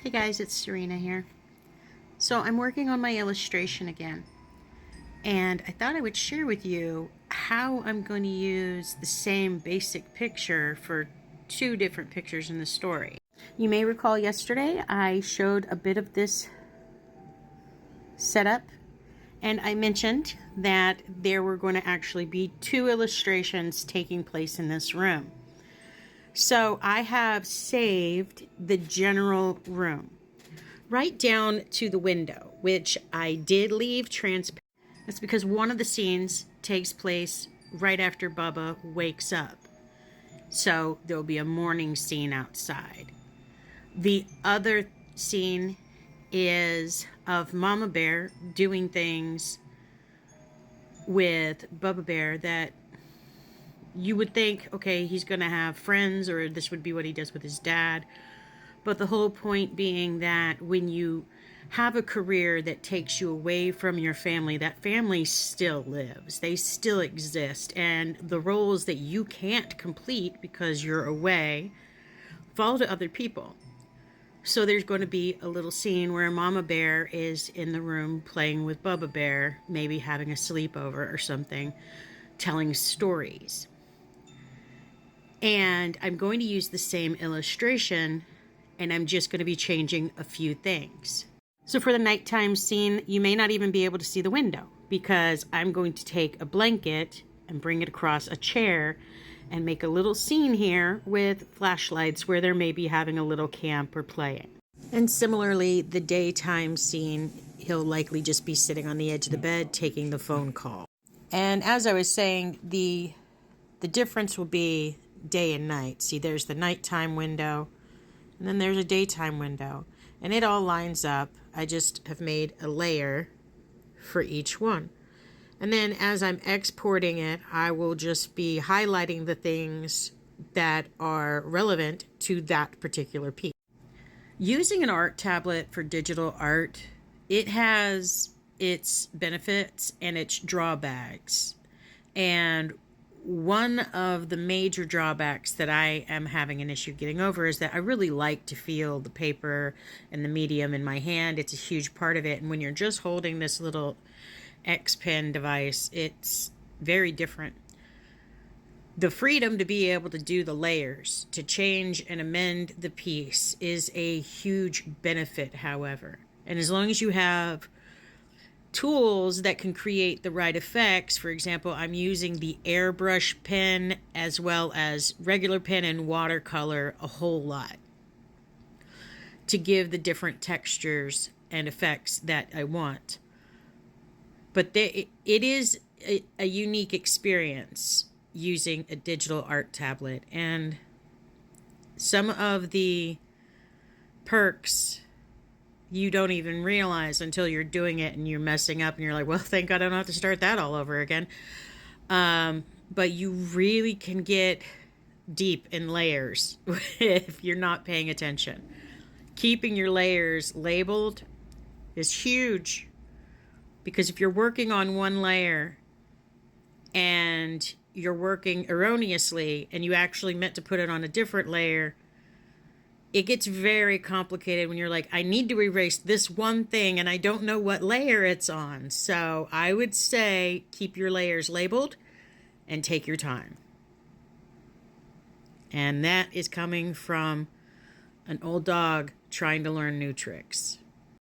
Hey guys, it's Serena here. So I'm working on my illustration again, and I thought I would share with you how I'm going to use the same basic picture for two different pictures in the story. You may recall yesterday I showed a bit of this setup, and I mentioned that there were going to actually be two illustrations taking place in this room. So I have saved the general room right down to the window, which I did leave transparent. That's because one of the scenes takes place right after Bubba wakes up. So there'll be a morning scene outside. The other scene is of Mama Bear doing things with Bubba Bear that you would think, okay, he's going to have friends, or this would be what he does with his dad. But the whole point being that when you have a career that takes you away from your family, that family still lives. They still exist. And the roles that you can't complete because you're away fall to other people. So there's going to be a little scene where Mama Bear is in the room playing with Bubba Bear, maybe having a sleepover or something, telling stories. And I'm going to use the same illustration, and I'm just going to be changing a few things. So for the nighttime scene, you may not even be able to see the window, because I'm going to take a blanket and bring it across a chair and make a little scene here with flashlights where they're maybe having a little camp or playing. And similarly, the daytime scene, he'll likely just be sitting on the edge of the bed taking the phone call. And as I was saying, the difference will be day and night. See, there's the nighttime window, and then there's a daytime window, and it all lines up. I just have made a layer for each one. And then as I'm exporting it, I will just be highlighting the things that are relevant to that particular piece. Using an art tablet for digital art, it has its benefits and its drawbacks. And one of the major drawbacks that I am having an issue getting over is that I really like to feel the paper and the medium in my hand. It's a huge part of it. And when you're just holding this little X Pen device, it's very different. The freedom to be able to do the layers, to change and amend the piece, is a huge benefit, however. And as long as you have tools that can create the right effects. For example, I'm using the airbrush pen as well as regular pen and watercolor a whole lot to give the different textures and effects that I want. But it is a unique experience using a digital art tablet, and some of the perks you don't even realize until you're doing it and you're messing up and you're like, well, thank God I don't have to start that all over again. But you really can get deep in layers if you're not paying attention. Keeping your layers labeled is huge, because if you're working on one layer and you're working erroneously and you actually meant to put it on a different layer, it gets very complicated when you're like, I need to erase this one thing and I don't know what layer it's on. So I would say keep your layers labeled and take your time. And that is coming from an old dog trying to learn new tricks.